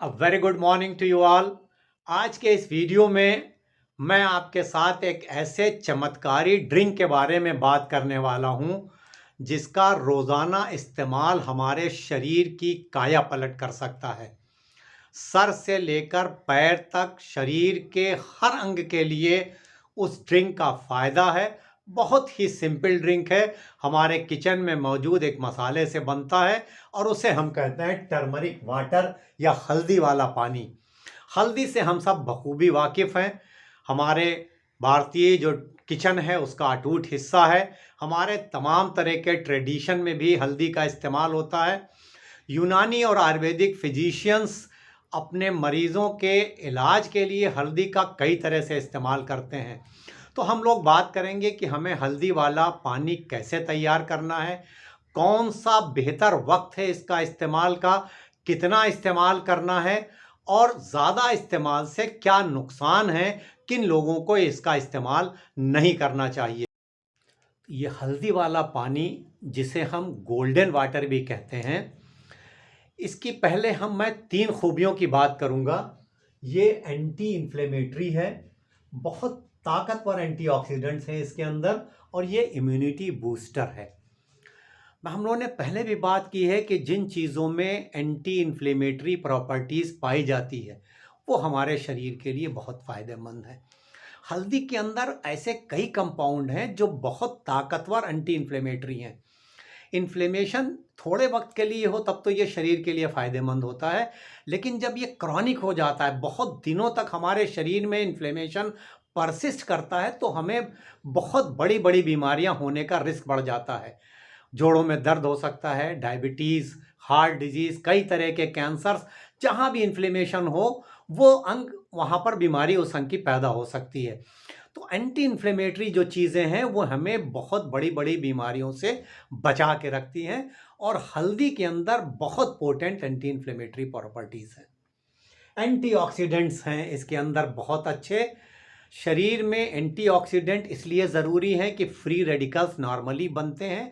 A very good morning to you all. आज के इस वीडियो में मैं आपके साथ एक ऐसे चमत्कारी ड्रिंक के बारे में बात करने वाला हूं जिसका रोज़ाना इस्तेमाल हमारे शरीर की काया पलट कर सकता है। सर से लेकर पैर तक शरीर के हर अंग के लिए उस ड्रिंक का फ़ायदा है। बहुत ही सिंपल ड्रिंक है। हमारे किचन में मौजूद एक मसाले से बनता है और उसे हम कहते हैं टर्मरिक वाटर या हल्दी वाला पानी। हल्दी से हम सब बखूबी वाकिफ़ हैं। हमारे भारतीय जो किचन है उसका अटूट हिस्सा है। हमारे तमाम तरह के ट्रेडिशन में भी हल्दी का इस्तेमाल होता है। यूनानी और आयुर्वेदिक फिजिशियंस अपने मरीज़ों के इलाज के लिए हल्दी का कई तरह से इस्तेमाल करते हैं। तो हम लोग बात करेंगे कि हमें हल्दी वाला पानी कैसे तैयार करना है, कौन सा बेहतर वक्त है इसका इस्तेमाल का, कितना इस्तेमाल करना है और ज़्यादा इस्तेमाल से क्या नुकसान है, किन लोगों को इसका इस्तेमाल नहीं करना चाहिए। ये हल्दी वाला पानी जिसे हम गोल्डन वाटर भी कहते हैं, इसकी पहले मैं 3 खूबियों की बात करूंगा। ये एंटी इन्फ्लेमेटरी है, बहुत ताकतवर एंटीऑक्सीडेंट्स हैं इसके अंदर और ये इम्यूनिटी बूस्टर है। हम लोगों ने पहले भी बात की है कि जिन चीज़ों में एंटी इन्फ्लेमेटरी प्रॉपर्टीज़ पाई जाती है वो हमारे शरीर के लिए बहुत फ़ायदेमंद है। हल्दी के अंदर ऐसे कई कंपाउंड हैं जो बहुत ताकतवर एंटी इन्फ्लेमेटरी हैं। इन्फ्लेमेशन थोड़े वक्त के लिए हो तब तो ये शरीर के लिए फ़ायदेमंद होता है, लेकिन जब ये क्रॉनिक हो जाता है, बहुत दिनों तक हमारे शरीर में इन्फ्लेमेशन परसिस्ट करता है, तो हमें बहुत बड़ी बड़ी बीमारियां होने का रिस्क बढ़ जाता है। जोड़ों में दर्द हो सकता है, डायबिटीज़, हार्ट डिजीज़, कई तरह के कैंसर्स। जहाँ भी इन्फ्लेमेशन हो वो अंग, वहाँ पर बीमारी उस अंग की पैदा हो सकती है। तो एंटी इन्फ्लेमेटरी जो चीज़ें हैं वो हमें बहुत बड़ी बड़ी बीमारियों से बचा के रखती हैं और हल्दी के अंदर बहुत पोटेंट एंटी इन्फ्लेमेटरी प्रॉपर्टीज़ हैं। एंटीऑक्सीडेंट्स हैं इसके अंदर बहुत अच्छे। शरीर में एंटीऑक्सीडेंट इसलिए ज़रूरी है कि फ्री रेडिकल्स नॉर्मली बनते हैं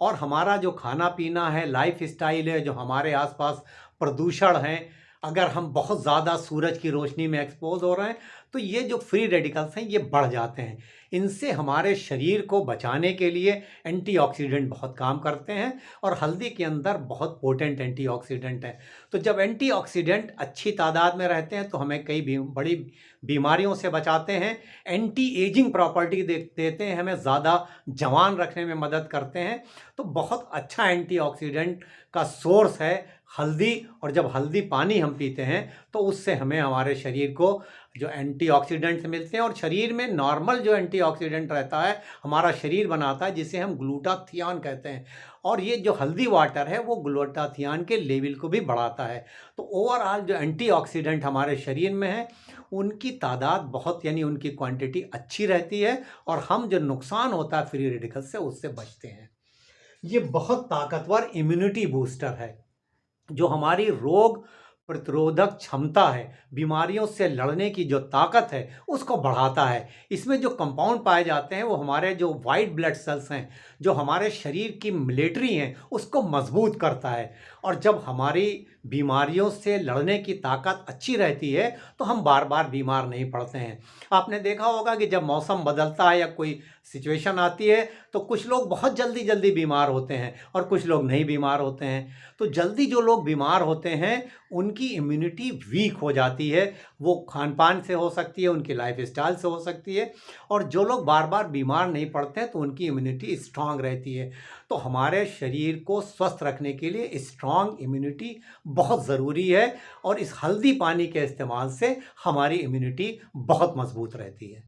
और हमारा जो खाना पीना है, लाइफ स्टाइल है, जो हमारे आसपास प्रदूषण है, अगर हम बहुत ज़्यादा सूरज की रोशनी में एक्सपोज हो रहे हैं तो ये जो फ्री रेडिकल्स हैं ये बढ़ जाते हैं। इनसे हमारे शरीर को बचाने के लिए एंटीऑक्सीडेंट बहुत काम करते हैं और हल्दी के अंदर बहुत पोटेंट एंटीऑक्सीडेंट हैं। तो जब एंटीऑक्सीडेंट अच्छी तादाद में रहते हैं तो हमें कई बड़ी बीमारियों से बचाते हैं। एंटी एजिंग प्रॉपर्टी देते हैं, हमें ज़्यादा जवान रखने में मदद करते हैं। तो बहुत अच्छा एंटीऑक्सीडेंट का सोर्स है हल्दी। और जब हल्दी पानी हम पीते हैं तो उससे हमें हमारे शरीर को जो एंटीऑक्सीडेंट्स मिलते हैं और शरीर में नॉर्मल जो एंटीऑक्सीडेंट रहता है हमारा शरीर बनाता है, जिसे हम ग्लूटाथियान कहते हैं। और ये जो हल्दी वाटर है वो ग्लूटाथियान के लेवल को भी बढ़ाता है। तो ओवरऑल जो एंटीऑक्सीडेंट हमारे शरीर में है उनकी तादाद बहुत, यानी उनकी क्वांटिटी अच्छी रहती है और हम जो नुकसान होता है फ्री रेडिकल से उससे बचते हैं। ये बहुत ताकतवर इम्यूनिटी बूस्टर है जो हमारी रोग प्रतिरोधक क्षमता है, बीमारियों से लड़ने की जो ताकत है उसको बढ़ाता है। इसमें जो कंपाउंड पाए जाते हैं वो हमारे जो वाइट ब्लड सेल्स हैं, जो हमारे शरीर की मिलिट्री हैं, उसको मजबूत करता है। और जब हमारी बीमारियों से लड़ने की ताकत अच्छी रहती है तो हम बार बार बीमार नहीं पड़ते हैं। आपने देखा होगा कि जब मौसम बदलता है या कोई सिचुएशन आती है तो कुछ लोग बहुत जल्दी जल्दी बीमार होते हैं और कुछ लोग नहीं बीमार होते हैं। तो जल्दी जो लोग बीमार होते हैं उनकी इम्यूनिटी वीक हो जाती है। वो खान पान से हो सकती है, उनकी लाइफ स्टाइल से हो सकती है। और जो लोग बार बार बीमार नहीं पड़ते हैं तो उनकी इम्यूनिटी स्ट्रांग रहती है। तो हमारे शरीर को स्वस्थ रखने के लिए स्ट्रांग इम्यूनिटी बहुत ज़रूरी है और इस हल्दी पानी के इस्तेमाल से हमारी इम्यूनिटी बहुत मजबूत रहती है।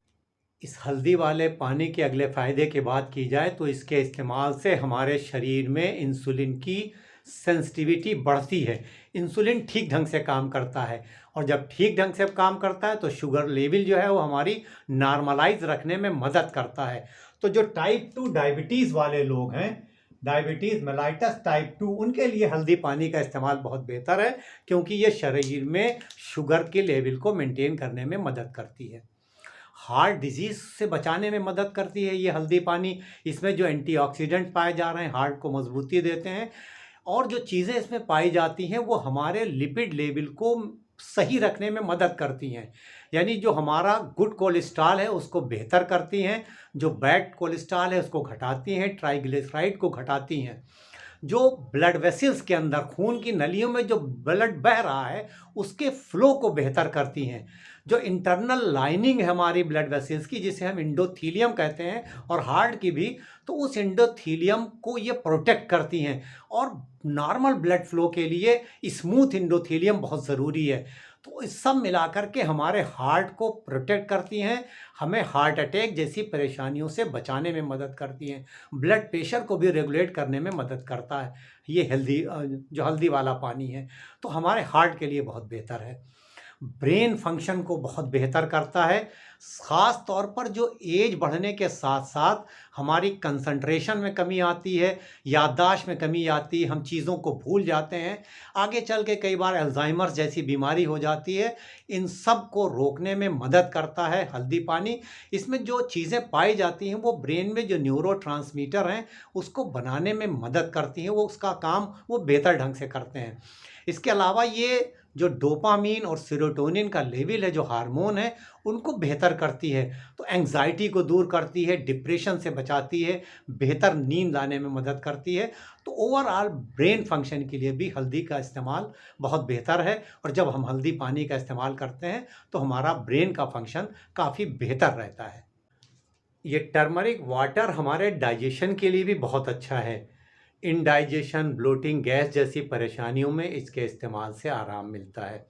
इस हल्दी वाले पानी के अगले फ़ायदे की बात की जाए तो इसके इस्तेमाल से हमारे शरीर में इंसुलिन की सेंसिटिविटी बढ़ती है। इंसुलिन ठीक ढंग से काम करता है और जब ठीक ढंग से काम करता है तो शुगर लेवल जो है वो हमारी नॉर्मलाइज रखने में मदद करता है। तो जो टाइप 2 डायबिटीज़ वाले लोग हैं, डायबिटीज़ मेलाइटस टाइप 2, उनके लिए हल्दी पानी का इस्तेमाल बहुत बेहतर है क्योंकि ये शरीर में शुगर के लेवल को मेंटेन करने में मदद करती है। हार्ट डिजीज़ से बचाने में मदद करती है ये हल्दी पानी। इसमें जो एंटीऑक्सीडेंट पाए जा रहे हैं हार्ट को मजबूती देते हैं और जो चीज़ें इसमें पाई जाती हैं वो हमारे लिपिड लेवल को सही रखने में मदद करती हैं। यानी जो हमारा गुड कोलेस्ट्रॉल है उसको बेहतर करती हैं, जो बैड कोलेस्ट्रॉल है उसको घटाती हैं, ट्राइग्लिसराइड को घटाती हैं। जो ब्लड वेसल्स के अंदर खून की नलियों में जो ब्लड बह रहा है उसके फ्लो को बेहतर करती हैं। जो इंटरनल लाइनिंग है हमारी ब्लड वेसल्स की, जिसे हम इंडोथीलियम कहते हैं, और हार्ट की भी, तो उस इंडोथीलियम को ये प्रोटेक्ट करती हैं। और नॉर्मल ब्लड फ्लो के लिए स्मूथ इंडोथीलियम बहुत ज़रूरी है। तो इस सब मिलाकर के हमारे हार्ट को प्रोटेक्ट करती हैं, हमें हार्ट अटैक जैसी परेशानियों से बचाने में मदद करती हैं, ब्लड प्रेशर को भी रेगुलेट करने में मदद करता है। ये जो हल्दी वाला पानी है तो हमारे हार्ट के लिए बहुत बेहतर है। ब्रेन फंक्शन को बहुत बेहतर करता है, ख़ास तौर पर जो एज बढ़ने के साथ साथ हमारी कंसंट्रेशन में कमी आती है, याददाश्त में कमी आती है, हम चीज़ों को भूल जाते हैं, आगे चल के कई बार अल्जाइमर जैसी बीमारी हो जाती है। इन सब को रोकने में मदद करता है हल्दी पानी। इसमें जो चीज़ें पाई जाती हैं वो ब्रेन में जो न्यूरोट्रांसमीटर हैं उसको बनाने में मदद करती हैं, वो उसका काम वो बेहतर ढंग से करते हैं। इसके अलावा ये जो डोपामीन और सेरोटोनिन का लेवल है, जो हार्मोन है, उनको बेहतर करती है। तो एंग्जाइटी को दूर करती है, डिप्रेशन से बचाती है, बेहतर नींद आने में मदद करती है। तो ओवरऑल ब्रेन फंक्शन के लिए भी हल्दी का इस्तेमाल बहुत बेहतर है। और जब हम हल्दी पानी का इस्तेमाल करते हैं तो हमारा ब्रेन का फंक्शन काफ़ी बेहतर रहता है। ये टर्मरिक वाटर हमारे डाइजेशन के लिए भी बहुत अच्छा है। इंडाइजेशन, ब्लोटिंग, गैस जैसी परेशानियों में इसके इस्तेमाल से आराम मिलता है।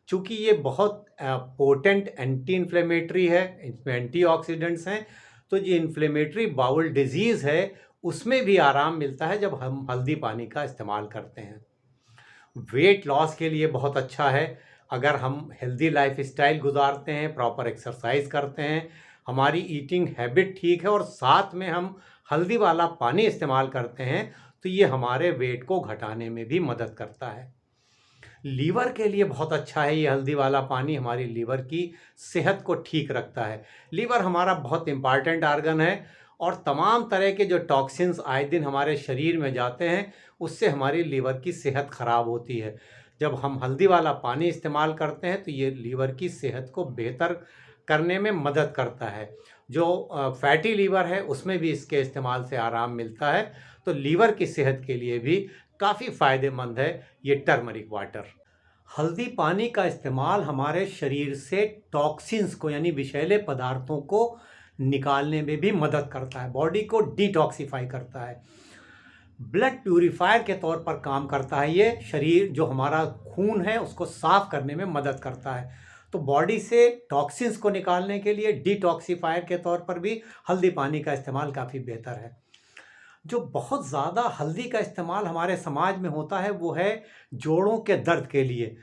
चूँकि ये बहुत पोटेंट एंटी इन्फ्लेमेटरी है, इसमें एंटीऑक्सीडेंट्स हैं, तो ये इन्फ्लेमेटरी बाउल डिजीज़ है उसमें भी आराम मिलता है जब हम हल्दी पानी का इस्तेमाल करते हैं। वेट लॉस के लिए बहुत अच्छा है। अगर हम हेल्दी लाइफस्टाइल गुजारते हैं, प्रॉपर एक्सरसाइज करते हैं, हमारी ईटिंग हैबिट ठीक है और साथ में हम हल्दी वाला पानी इस्तेमाल करते हैं, तो ये हमारे वेट को घटाने में भी मदद करता है। लीवर के लिए बहुत अच्छा है ये हल्दी वाला पानी, हमारी लीवर की सेहत को ठीक रखता है। लीवर हमारा बहुत इम्पॉर्टेंट आर्गन है और तमाम तरह के जो टॉक्सिन्स आए दिन हमारे शरीर में जाते हैं उससे हमारी लीवर की सेहत ख़राब होती है। जब हम हल्दी वाला पानी इस्तेमाल करते हैं तो ये लीवर की सेहत को बेहतर करने में मदद करता है। जो फैटी लीवर है उसमें भी इसके इस्तेमाल से आराम मिलता है। तो लीवर की सेहत के लिए भी काफ़ी फ़ायदेमंद है ये टर्मरिक वाटर। हल्दी पानी का इस्तेमाल हमारे शरीर से टॉक्सिन्स को यानी विषैले पदार्थों को निकालने में भी मदद करता है, बॉडी को डिटॉक्सिफाई करता है, ब्लड प्यूरीफायर के तौर पर काम करता है। ये शरीर जो हमारा खून है उसको साफ करने में मदद करता है। तो बॉडी से टॉक्सिन्स को निकालने के लिए डिटॉक्सिफायर के तौर पर भी हल्दी पानी का इस्तेमाल काफ़ी बेहतर है। जो बहुत ज़्यादा हल्दी का इस्तेमाल हमारे समाज में होता है वो है जोड़ों के दर्द के लिए।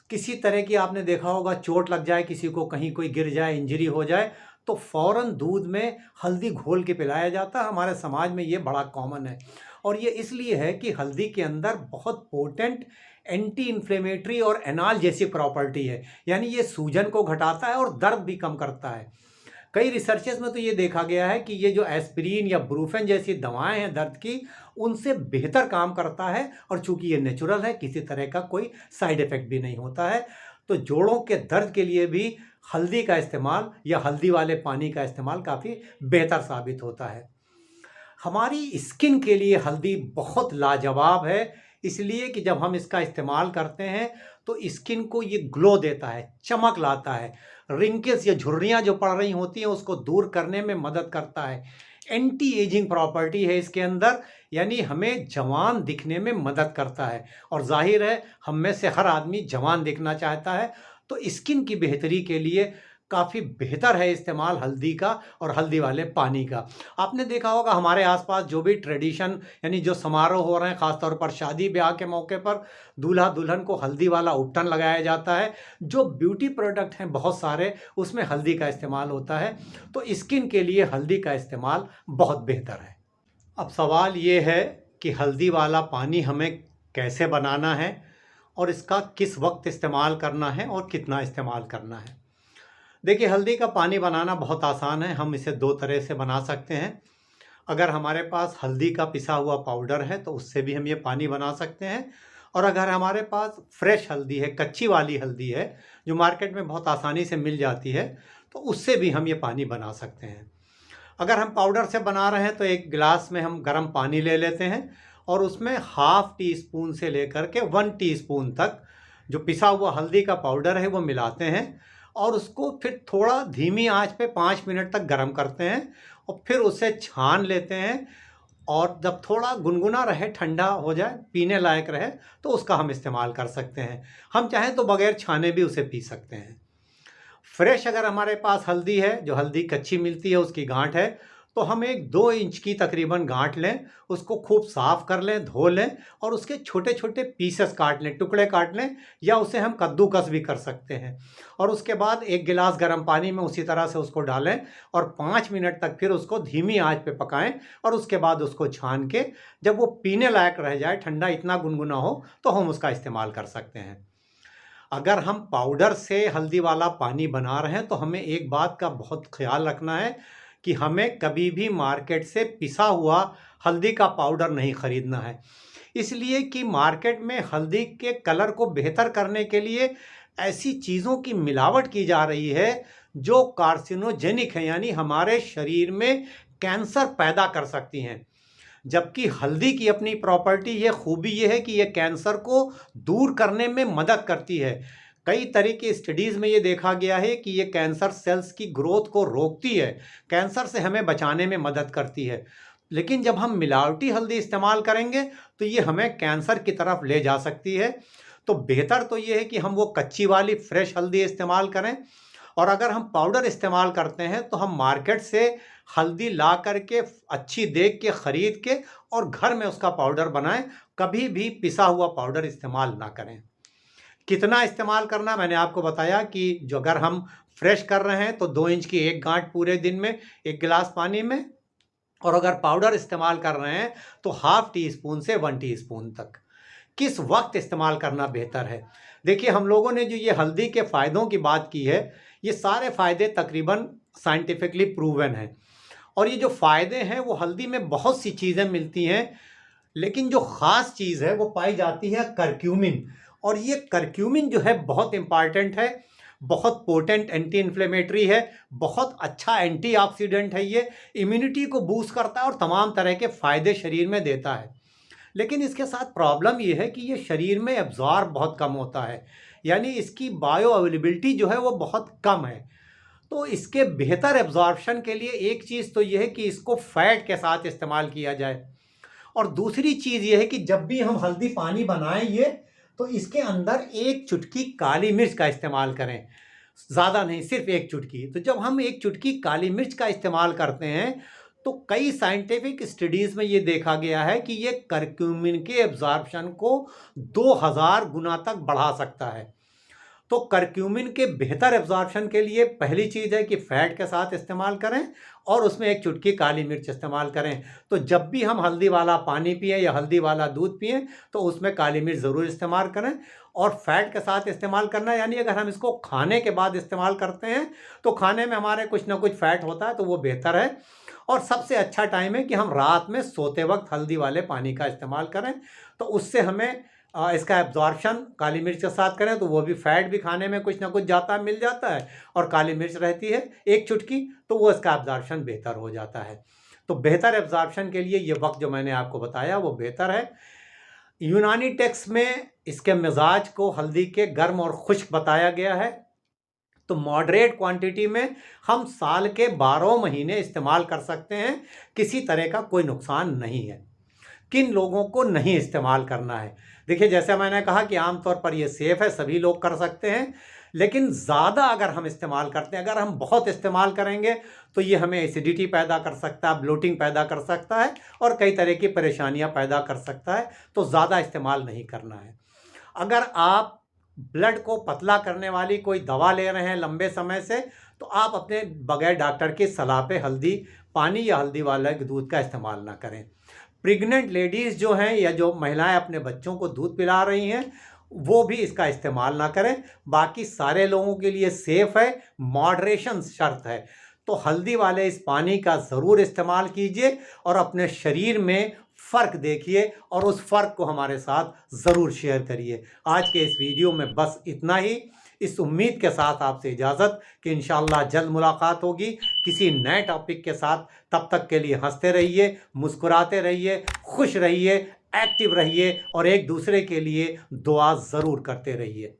किसी तरह की आपने देखा होगा, चोट लग जाए किसी को, कहीं कोई गिर जाए, इंजरी हो जाए, तो फ़ौरन दूध में हल्दी घोल के पिलाया जाता है। हमारे समाज में ये बड़ा कॉमन है और ये इसलिए है कि हल्दी के अंदर बहुत पोटेंट एंटी इन्फ्लेमेटरी और एनाल्जेसिक प्रॉपर्टी है, यानी ये सूजन को घटाता है और दर्द भी कम करता है। कई रिसर्चेस में तो ये देखा गया है कि ये जो एस्पिरिन या ब्रूफेन जैसी दवाएं हैं दर्द की, उनसे बेहतर काम करता है और चूंकि ये नेचुरल है, किसी तरह का कोई साइड इफ़ेक्ट भी नहीं होता है। तो जोड़ों के दर्द के लिए भी हल्दी का इस्तेमाल या हल्दी वाले पानी का इस्तेमाल काफ़ी बेहतर साबित होता है। हमारी स्किन के लिए हल्दी बहुत लाजवाब है, इसलिए कि जब हम इसका इस्तेमाल करते हैं तो स्किन को ये ग्लो देता है, चमक लाता है, रिंकल्स या झुर्रियाँ जो पड़ रही होती हैं उसको दूर करने में मदद करता है। एंटी एजिंग प्रॉपर्टी है इसके अंदर, यानी हमें जवान दिखने में मदद करता है और जाहिर है हम में से हर आदमी जवान दिखना चाहता है। तो स्किन की बेहतरी के लिए काफ़ी बेहतर है इस्तेमाल हल्दी का और हल्दी वाले पानी का। आपने देखा होगा हमारे आसपास जो भी ट्रेडिशन यानी जो समारोह हो रहे हैं, ख़ासतौर पर शादी ब्याह के मौके पर दूल्हा दुल्हन को हल्दी वाला उपटन लगाया जाता है। जो ब्यूटी प्रोडक्ट हैं बहुत सारे, उसमें हल्दी का इस्तेमाल होता है। तो स्किन के लिए हल्दी का इस्तेमाल बहुत बेहतर है। अब सवाल ये है कि हल्दी वाला पानी हमें कैसे बनाना है और इसका किस वक्त इस्तेमाल करना है और कितना इस्तेमाल करना है। देखिए, हल्दी का पानी बनाना बहुत आसान है, हम इसे दो तरह से बना सकते हैं। अगर हमारे पास हल्दी का पिसा हुआ पाउडर है तो उससे भी हम ये पानी बना सकते हैं। और अगर हमारे पास फ्रेश हल्दी है, कच्ची वाली हल्दी है, जो मार्केट में बहुत आसानी से मिल जाती है, तो उससे भी हम ये पानी बना सकते हैं। अगर हम पाउडर से बना रहे हैं तो एक गिलास में हम गर्म पानी ले लेते हैं और उसमें हाफ टी स्पून से लेकर के 1 टीस्पून तक जो पिसा हुआ हल्दी का पाउडर है वो मिलाते हैं और उसको फिर थोड़ा धीमी आंच पे 5 मिनट तक गर्म करते हैं और फिर उसे छान लेते हैं। और जब थोड़ा गुनगुना रहे, ठंडा हो जाए, पीने लायक रहे, तो उसका हम इस्तेमाल कर सकते हैं। हम चाहें तो बगैर छाने भी उसे पी सकते हैं। फ्रेश अगर हमारे पास हल्दी है, जो हल्दी कच्ची मिलती है उसकी गांठ है, तो हम एक 2 इंच की तकरीबन गांठ लें, उसको खूब साफ कर लें, धो लें और उसके छोटे छोटे पीसेस काट लें, टुकड़े काट लें, या उसे हम कद्दूकस भी कर सकते हैं। और उसके बाद एक गिलास गर्म पानी में उसी तरह से उसको डालें और 5 मिनट तक फिर उसको धीमी आंच पे पकाएं और उसके बाद उसको छान के जब वो पीने लायक रह जाए, ठंडा इतना गुनगुना हो, तो हम उसका इस्तेमाल कर सकते हैं। अगर हम पाउडर से हल्दी वाला पानी बना रहे हैं तो हमें एक बात का बहुत ख्याल रखना है कि हमें कभी भी मार्केट से पिसा हुआ हल्दी का पाउडर नहीं ख़रीदना है। इसलिए कि मार्केट में हल्दी के कलर को बेहतर करने के लिए ऐसी चीज़ों की मिलावट की जा रही है जो कार्सिनोजेनिक है, यानी हमारे शरीर में कैंसर पैदा कर सकती हैं। जबकि हल्दी की अपनी प्रॉपर्टी, ये खूबी ये है कि ये कैंसर को दूर करने में मदद करती है। कई तरह की स्टडीज़ में ये देखा गया है कि ये कैंसर सेल्स की ग्रोथ को रोकती है, कैंसर से हमें बचाने में मदद करती है। लेकिन जब हम मिलावटी हल्दी इस्तेमाल करेंगे तो ये हमें कैंसर की तरफ ले जा सकती है। तो बेहतर तो ये है कि हम वो कच्ची वाली फ्रेश हल्दी इस्तेमाल करें। और अगर हम पाउडर इस्तेमाल करते हैं तो हम मार्केट से हल्दी ला करके अच्छी देख के ख़रीद के और घर में उसका पाउडर बनाएं। कभी भी पिसा हुआ पाउडर इस्तेमाल ना करें। कितना इस्तेमाल करना मैंने आपको बताया कि जो अगर हम फ्रेश कर रहे हैं तो 2 इंच की एक गांठ पूरे दिन में 1 गिलास पानी में, और अगर पाउडर इस्तेमाल कर रहे हैं तो हाफ टी स्पून से 1 टीस्पून तक। किस वक्त इस्तेमाल करना बेहतर है? देखिए, हम लोगों ने जो ये हल्दी के फ़ायदों की बात की है, ये सारे फ़ायदे तकरीबन साइंटिफिकली प्रूवन हैं। और ये जो फ़ायदे हैं वो हल्दी में बहुत सी चीज़ें मिलती हैं, लेकिन जो ख़ास चीज़ है वो पाई जाती है करक्यूमिन। और ये करक्यूमिन जो है बहुत इम्पॉर्टेंट है, बहुत पोटेंट एंटी इन्फ्लेमेटरी है, बहुत अच्छा एंटीऑक्सीडेंट है, ये इम्यूनिटी को बूस्ट करता है और तमाम तरह के फ़ायदे शरीर में देता है। लेकिन इसके साथ प्रॉब्लम ये है कि ये शरीर में एब्जॉर्ब बहुत कम होता है, यानी इसकी बायो अवेलेबिलिटी जो है वो बहुत कम है। तो इसके बेहतर एब्जॉर्प्शन के लिए एक चीज़ तो ये है कि इसको फैट के साथ इस्तेमाल किया जाए। और दूसरी चीज़ ये है कि जब भी हम हल्दी पानी बनाएं तो इसके अंदर 1 चुटकी काली मिर्च का इस्तेमाल करें, ज़्यादा नहीं, सिर्फ 1 चुटकी। तो जब हम 1 चुटकी काली मिर्च का इस्तेमाल करते हैं तो कई साइंटिफिक स्टडीज़ में ये देखा गया है कि ये करक्यूमिन के एब्जॉर्प्शन को 2000 गुना तक बढ़ा सकता है। तो करक्यूमिन के बेहतर एब्जॉर्प्शन के लिए पहली चीज़ है कि फ़ैट के साथ इस्तेमाल करें और उसमें 1 चुटकी काली मिर्च इस्तेमाल करें। तो जब भी हम हल्दी वाला पानी पिएं या हल्दी वाला दूध पिएं तो उसमें काली मिर्च ज़रूर इस्तेमाल करें। और फ़ैट के साथ इस्तेमाल करना, यानी अगर हम इसको खाने के बाद इस्तेमाल करते हैं तो खाने में हमारे कुछ ना कुछ फ़ैट होता है, तो वो बेहतर है। और सबसे अच्छा टाइम है कि हम रात में सोते वक्त हल्दी वाले पानी का इस्तेमाल करें, तो उससे हमें इसका एब्जॉर्प्शन काली मिर्च के साथ करें तो वो भी फैट भी खाने में कुछ ना कुछ जाता है, मिल जाता है, और काली मिर्च रहती है 1 चुटकी, तो वो इसका एब्जॉर्प्शन बेहतर हो जाता है। तो बेहतर एब्जॉर्प्शन के लिए ये वक्त जो मैंने आपको बताया वो बेहतर है। यूनानी टेक्स्ट में इसके मिजाज को हल्दी के गर्म और खुश्क बताया गया है। तो मॉडरेट क्वांटिटी में हम साल के 12 महीने इस्तेमाल कर सकते हैं, किसी तरह का कोई नुकसान नहीं है। किन लोगों को नहीं इस्तेमाल करना है? देखिए, जैसे मैंने कहा कि आमतौर पर ये सेफ़ है, सभी लोग कर सकते हैं। लेकिन ज़्यादा अगर हम इस्तेमाल करते हैं, अगर हम बहुत इस्तेमाल करेंगे तो ये हमें एसिडिटी पैदा कर सकता है, ब्लोटिंग पैदा कर सकता है और कई तरह की परेशानियां पैदा कर सकता है। तो ज़्यादा इस्तेमाल नहीं करना है। अगर आप ब्लड को पतला करने वाली कोई दवा ले रहे हैं लंबे समय से, तो आप अपने बगैर डॉक्टर की सलाह पे हल्दी पानी या हल्दी वाला दूध का इस्तेमाल ना करें। प्रेग्नेंट लेडीज़ जो हैं या जो महिलाएं अपने बच्चों को दूध पिला रही हैं, वो भी इसका इस्तेमाल ना करें। बाकी सारे लोगों के लिए सेफ़ है, मॉडरेशन शर्त है। तो हल्दी वाले इस पानी का ज़रूर इस्तेमाल कीजिए और अपने शरीर में फ़र्क देखिए और उस फ़र्क को हमारे साथ ज़रूर शेयर करिए। आज के इस वीडियो में बस इतना ही। इस उम्मीद के साथ आपसे इजाज़त कि इंशाअल्लाह जल्द मुलाकात होगी किसी नए टॉपिक के साथ। तब तक के लिए हंसते रहिए, मुस्कुराते रहिए, खुश रहिए, एक्टिव रहिए और एक दूसरे के लिए दुआ ज़रूर करते रहिए।